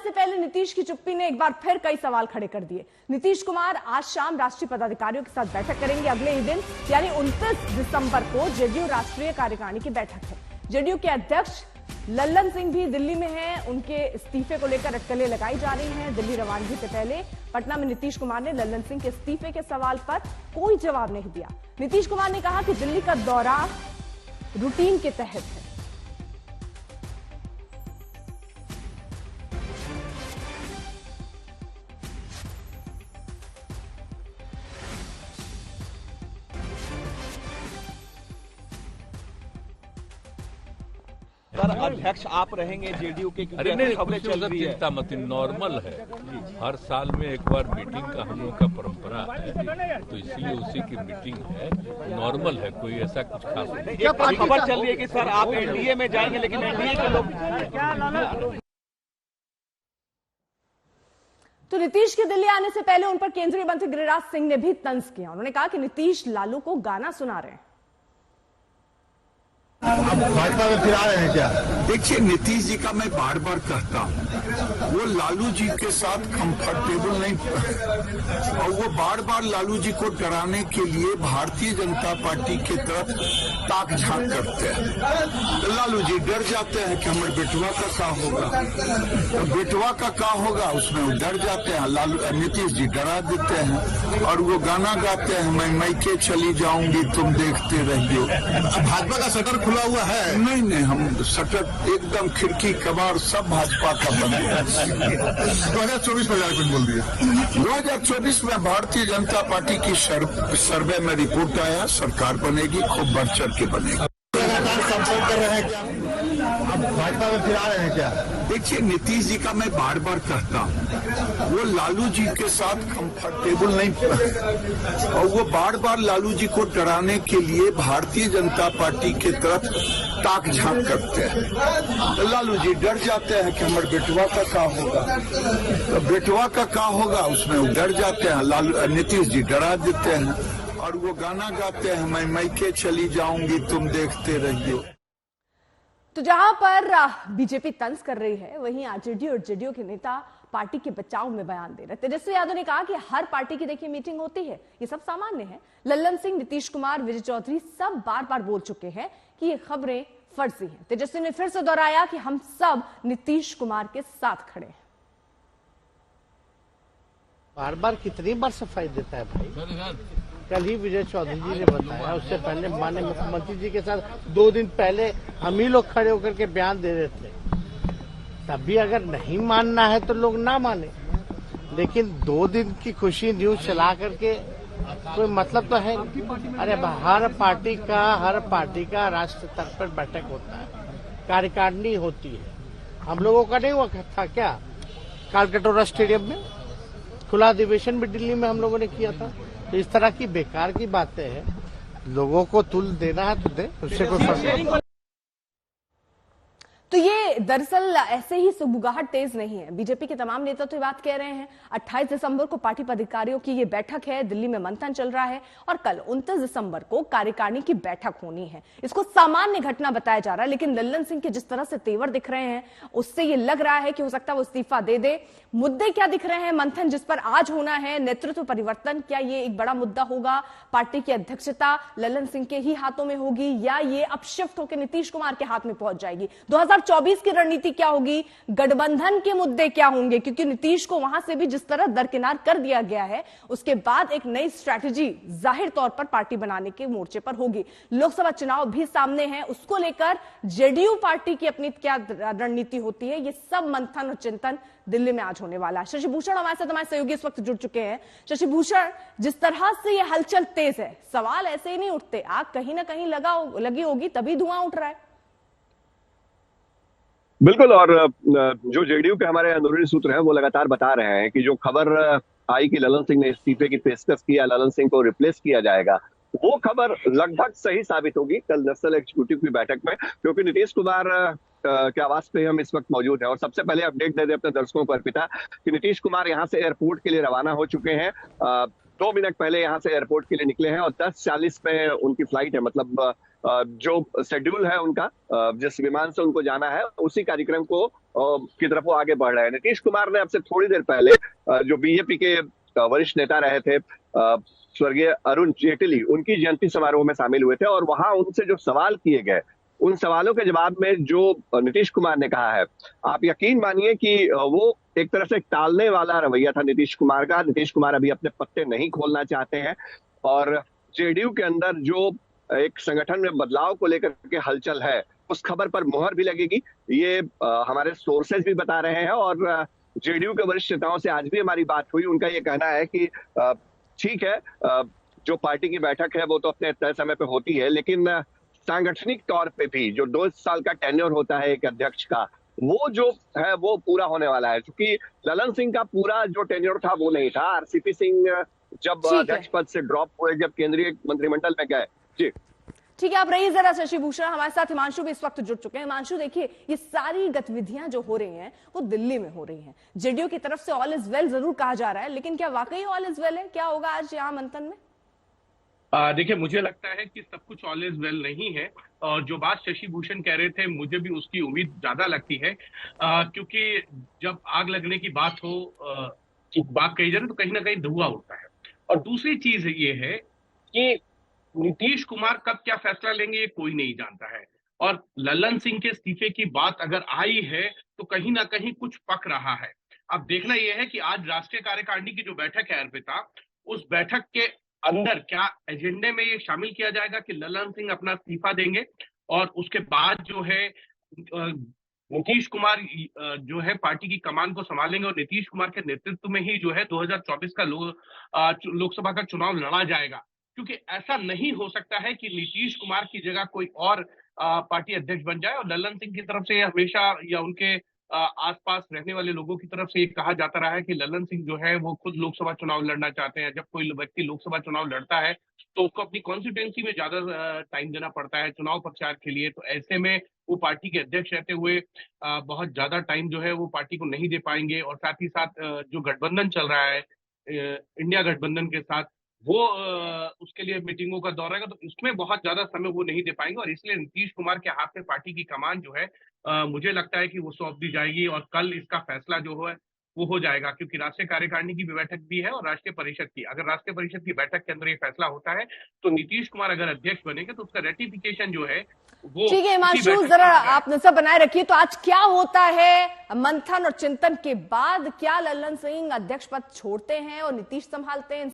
से पहले नीतीश की चुप्पी ने एक बार फिर कई सवाल खड़े कर दिए। नीतीश कुमार आज शाम राष्ट्रीय पदाधिकारियों के साथ बैठक करेंगे। अगले ही दिन यानी 29 दिसंबर को जेडीयू राष्ट्रीय कार्यकारिणी की बैठक है। जेडीयू के अध्यक्ष लल्लन सिंह भी दिल्ली में हैं। उनके इस्तीफे को लेकर अटकलें लगाई जा रही हैं। दिल्ली रवानगी से पहले पटना में नीतीश कुमार ने लल्लन सिंह के इस्तीफे के सवाल पर कोई जवाब नहीं दिया। नीतीश कुमार ने कहा कि दिल्ली का दौरा रूटीन के तहत है। सर, अध्यक्ष आप रहेंगे जेडीयू के? अरे नहीं, खबरें चल रही है। चिंता मत, नॉर्मल है। हर साल में एक बार मीटिंग का हम लोग का परंपरा है, तो इसलिए उसी की मीटिंग है। नॉर्मल है, कोई ऐसा कुछ खास नहीं। क्या खबर चल रही है कि सर आप एनडीए में जाएंगे, लेकिन एनडीए के लोग तो नीतीश के दिल्ली आने से पहले उन पर केंद्रीय मंत्री गिरिराज सिंह ने भी तंज किया। उन्होंने कहा कि नीतीश लालू को गाना सुना रहे हैं। भाजपा में फिर आ रहे हैं क्या? देखिए, नीतीश जी का मैं बार बार कहता हूँ, वो लालू जी के साथ कंफर्टेबल नहीं, और वो बार बार लालू जी को डराने के लिए भारतीय जनता पार्टी की तरफ ताक झांक करते हैं। तो लालू जी डर जाते हैं कि हमारे बेटवा का क्या होगा, तो बेटवा का क्या होगा उसमें वो डर जाते हैं। लालू नीतीश जी डरा देते हैं और वो गाना गाते हैं, मैं मैके चली जाऊंगी तुम देखते रहियो। भाजपा का शटर खुला हुआ है? नहीं, हम शटर एकदम खिड़की कबाड़ सब भाजपा का बंद है। 2024 में कुछ बोल दिया। 2024 में भारतीय जनता पार्टी की सर्वे में रिपोर्ट आया, सरकार बनेगी, खूब बढ़ चढ़ के बनेगी। संपर्क कर रहे हैं क्या? अब भाजपा में फिर आ रहे हैं क्या? देखिए, नीतीश जी का मैं बार बार कहता हूँ, वो लालू जी के साथ कंफर्टेबल नहीं, और वो बार बार लालू जी को डराने के लिए भारतीय जनता पार्टी की तरफ ताक झांक करते हैं। तो लालू जी डर जाते हैं कि हमारे बेटवा का क्या होगा, तो बेटवा का क्या होगा उसमें वो डर जाते हैं। लालू नीतीश जी डरा देते हैं और वो गाना गाते हैं, मैं मैके चली जाऊंगी तुम देखते रहियो। तो जहां पर बीजेपी तंज कर रही है, वहीं आरजेडी और जेडीयू के नेता पार्टी के बचाव में बयान दे रहे। तेजस्वी यादव ने कहा कि हर पार्टी की देखिए मीटिंग होती है, ये सब सामान्य है। लल्लन सिंह, नीतीश कुमार, विजय चौधरी सब बार बार बोल चुके हैं कि ये खबरें फर्जी हैं। तेजस्वी ने फिर से दोहराया कि हम सब नीतीश कुमार के साथ खड़े हैं। बार बार कितनी बार सफाई देता है भाई? कल ही विजय चौधरी जी ने बताया, उससे पहले माननीय मुख्यमंत्री जी के साथ 2 दिन पहले हम ही लोग खड़े होकर के बयान दे रहे थे। तभी अगर नहीं मानना है तो लोग ना माने, लेकिन 2 दिन की खुशी न्यूज चला करके कोई मतलब तो है। अरे हर पार्टी का राष्ट्र स्तर पर बैठक होता है, कार्यकारिणी होती है। हम लोगों का नहीं हुआ था क्या? कालकटोरा स्टेडियम में खुला अधिवेशन भी दिल्ली में हम लोगों ने किया था। तो इस तरह की बेकार की बातें हैं, लोगों को तुल देना है तो दे, उससे कोई फर्क नहीं। तो ये दरअसल ऐसे ही सुगबुगाहट तेज नहीं है। बीजेपी के तमाम नेता तो ये बात कह रहे हैं। 28 दिसंबर को पार्टी पदाधिकारियों की ये बैठक है, दिल्ली में मंथन चल रहा है, और कल 29 दिसंबर को कार्यकारिणी की बैठक होनी है। इसको सामान्य घटना बताया जा रहा है, लेकिन लल्लन सिंह के जिस तरह से तेवर दिख रहे हैं, उससे ये लग रहा है कि हो सकता है वो इस्तीफा दे दे। मुद्दे क्या दिख रहे हैं? मंथन जिस पर आज होना है, नेतृत्व परिवर्तन, क्या ये एक बड़ा मुद्दा होगा? पार्टी की अध्यक्षता लल्लन सिंह के ही हाथों में होगी, या ये अब शिफ्ट होकर नीतीश कुमार के हाथ में पहुंच जाएगी? 2024 की रणनीति क्या होगी? गठबंधन के मुद्दे क्या होंगे? क्योंकि नीतीश को वहां से भी जिस तरह दरकिनार कर दिया गया है, उसके बाद एक नई स्ट्रैटेजी जाहिर तौर पर पार्टी बनाने के मोर्चे पर होगी। लोकसभा चुनाव भी सामने है, उसको लेकर जेडीयू पार्टी की अपनी क्या रणनीति होती है, ये सब मंथन और चिंतन दिल्ली में आज होने वाला है। शशि भूषण हमारे सहयोगी इस वक्त जुड़ चुके हैं। शशि भूषण, जिस तरह से ये हलचल तेज है, सवाल ऐसे ही नहीं उठते, आग कहीं ना कहीं लगी होगी, तभी धुआं उठ रहा है। बिल्कुल, और जो जेडीयू के हमारे अंदरूनी सूत्र हैं वो लगातार बता रहे हैं कि जो खबर आई कि लल्लन सिंह ने इस्तीफे की पेशकश किया, लल्लन सिंह को रिप्लेस किया जाएगा, वो खबर लगभग सही साबित होगी कल नेशनल एग्जीक्यूटिव की बैठक में, क्योंकि नीतीश कुमार के आवास पे हम इस वक्त मौजूद हैं। और सबसे पहले अपडेट दे दे अपने दर्शकों को अर्पिता कि नीतीश कुमार यहाँ से एयरपोर्ट के लिए रवाना हो चुके हैं। 2 मिनट पहले यहाँ से एयरपोर्ट के लिए निकले हैं और 10:40 पे उनकी फ्लाइट है, मतलब जो शेड्यूल है उनका, जिस विमान से उनको जाना है, उसी कार्यक्रम को की तरफ वो आगे बढ़ रहे हैं। नीतीश कुमार ने अब से थोड़ी देर पहले जो बीजेपी के वरिष्ठ नेता रहे थे स्वर्गीय अरुण जेटली, उनकी जयंती समारोह में शामिल हुए थे और वहां उनसे जो सवाल किए गए, उन सवालों के जवाब में जो नीतीश कुमार ने कहा है, आप यकीन मानिए कि वो एक तरह से टालने वाला रवैया था नीतीश कुमार का। नीतीश कुमार अभी अपने पत्ते नहीं खोलना चाहते हैं और जेडीयू के अंदर जो एक संगठन में बदलाव को लेकर के हलचल है, उस खबर पर मुहर भी लगेगी। ये हमारे सोर्सेज भी बता रहे हैं और जेडीयू के वरिष्ठ नेताओं से आज भी हमारी बात हुई। उनका ये कहना है कि ठीक है, जो पार्टी की बैठक है वो तो अपने तय समय पे होती है, लेकिन सांगठनिक तौर पे भी जो 2 साल का टेन्योर होता है एक अध्यक्ष का, वो जो है वो पूरा होने वाला है। क्योंकि ललन सिंह का पूरा जो टेन्योर था वो नहीं था। आरसीपी सिंह जब अध्यक्ष पद से ड्रॉप हुए, जब केंद्रीय मंत्रिमंडल में गए, जी ठीक है, आप रहिए जरा शशि भूषण, हमारे साथ हिमांशु भी इस वक्त जुड़ चुके हैं। हिमांशु, देखिए ये सारी गतिविधियां जो हो रही हैं वो दिल्ली में हो रही हैं। जेडीयू की तरफ से ऑल इज वेल जरूर कहा जा रहा है, लेकिन क्या वाकई ऑल इज वेल है? क्या होगा आज यहाँ मंथन में? देखिए, मुझे लगता है कि सब कुछ ऑल इज वेल नहीं है और जो बात शशि भूषण कह रहे थे, मुझे भी उसकी उम्मीद ज्यादा लगती है, क्योंकि जब आग लगने की बात हो, बात कही जाए तो कहीं ना कहीं धुआं उठता है। और दूसरी चीज ये है कि नीतीश कुमार कब क्या फैसला लेंगे ये कोई नहीं जानता है, और ललन सिंह के इस्तीफे की बात अगर आई है तो कहीं ना कहीं कुछ पक रहा है। अब देखना यह है कि आज राष्ट्रीय कार्यकारिणी की जो बैठक है अर्पिता, उस बैठक के अंदर क्या एजेंडे में ये शामिल किया जाएगा कि ललन सिंह अपना इस्तीफा देंगे और उसके बाद जो है नीतीश कुमार जो है पार्टी की कमान को संभालेंगे और नीतीश कुमार के नेतृत्व में ही जो है 2024 का लोकसभा का चुनाव लड़ा जाएगा। क्योंकि ऐसा नहीं हो सकता है कि नीतीश कुमार की जगह कोई और पार्टी अध्यक्ष बन जाए। और ललन सिंह की तरफ से हमेशा या उनके आसपास रहने वाले लोगों की तरफ से ये कहा जाता रहा है कि ललन सिंह जो है वो खुद लोकसभा चुनाव लड़ना चाहते हैं। जब कोई व्यक्ति लोकसभा चुनाव लड़ता है तो उसको अपनी कॉन्स्टिट्यूएंसी में ज्यादा टाइम देना पड़ता है चुनाव प्रचार के लिए। तो ऐसे में वो पार्टी के अध्यक्ष रहते हुए बहुत ज्यादा टाइम जो है वो पार्टी को नहीं दे पाएंगे। और साथ ही साथ जो गठबंधन चल रहा है इंडिया गठबंधन के साथ, वो उसके लिए मीटिंगों का दौर रहेगा, तो इसमें बहुत ज्यादा समय वो नहीं दे पाएंगे। और इसलिए नीतीश कुमार के हाथ में पार्टी की कमान जो है मुझे लगता है कि वो सौंप दी जाएगी और कल इसका फैसला जो है वो हो जाएगा। क्योंकि राष्ट्रीय कार्यकारिणी की भी बैठक भी है और राष्ट्रीय परिषद की, अगर राष्ट्रीय परिषद की बैठक के अंदर ये फैसला होता है तो नीतीश कुमार अगर अध्यक्ष बनेंगे तो उसका रेटिफिकेशन जो है वो। ठीक है हिमांशु, जरा आप नजर बनाए रखिए। तो आज क्या होता है मंथन और चिंतन के बाद? क्या ललन सिंह अध्यक्ष पद छोड़ते हैं और नीतीश संभालते हैं?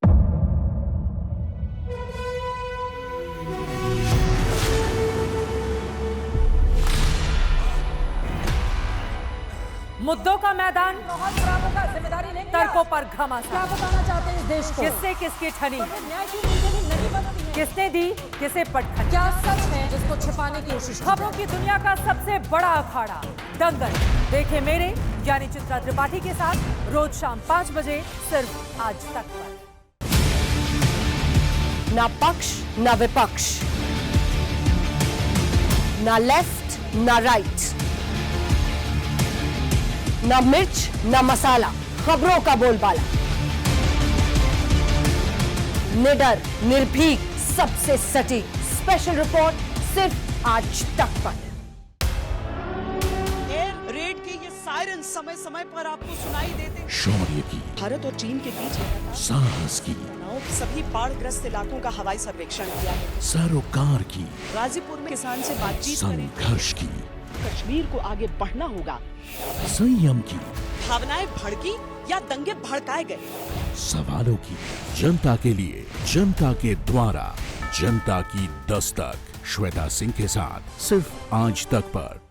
मुद्दों का मैदान, जिम्मेदारी लेंगे, तर्कों पर घमासान। क्या बताना चाहते हैं इस देश को? किससे किसकी ठनी, न्याय की नीति नहीं बनती है, किसने दी किसे पटखनी, क्या सच है जिसको छिपाने की कोशिश। खबरों की दुनिया का सबसे बड़ा अखाड़ा दंगल देखे मेरे यानी चित्रा त्रिपाठी के साथ रोज शाम 5 बजे सिर्फ आज तक पर। ना पक्ष ना विपक्ष, ना लेफ्ट ना राइट, ना मिर्च ना मसाला, खबरों का बोलबाला, निडर निर्भीक सबसे सटीक स्पेशल रिपोर्ट सिर्फ आज तक पर। एयर रेड के ये सायरन समय समय पर आपको सुनाई देते हैं। शौर्य की, भारत और चीन के बीच साहस की, सभी बाढ़ग्रस्त इलाकों का हवाई सर्वेक्षण किया है। सरोकार की, गाजीपुर में किसान से बातचीत करें। संघर्ष की, कश्मीर को आगे बढ़ना होगा। संयम की, भावनाएं भड़की या दंगे भड़काए गए, सवालों की, जनता के लिए, जनता के द्वारा, जनता की दस्तक। श्वेता सिंह के साथ सिर्फ आज तक पर।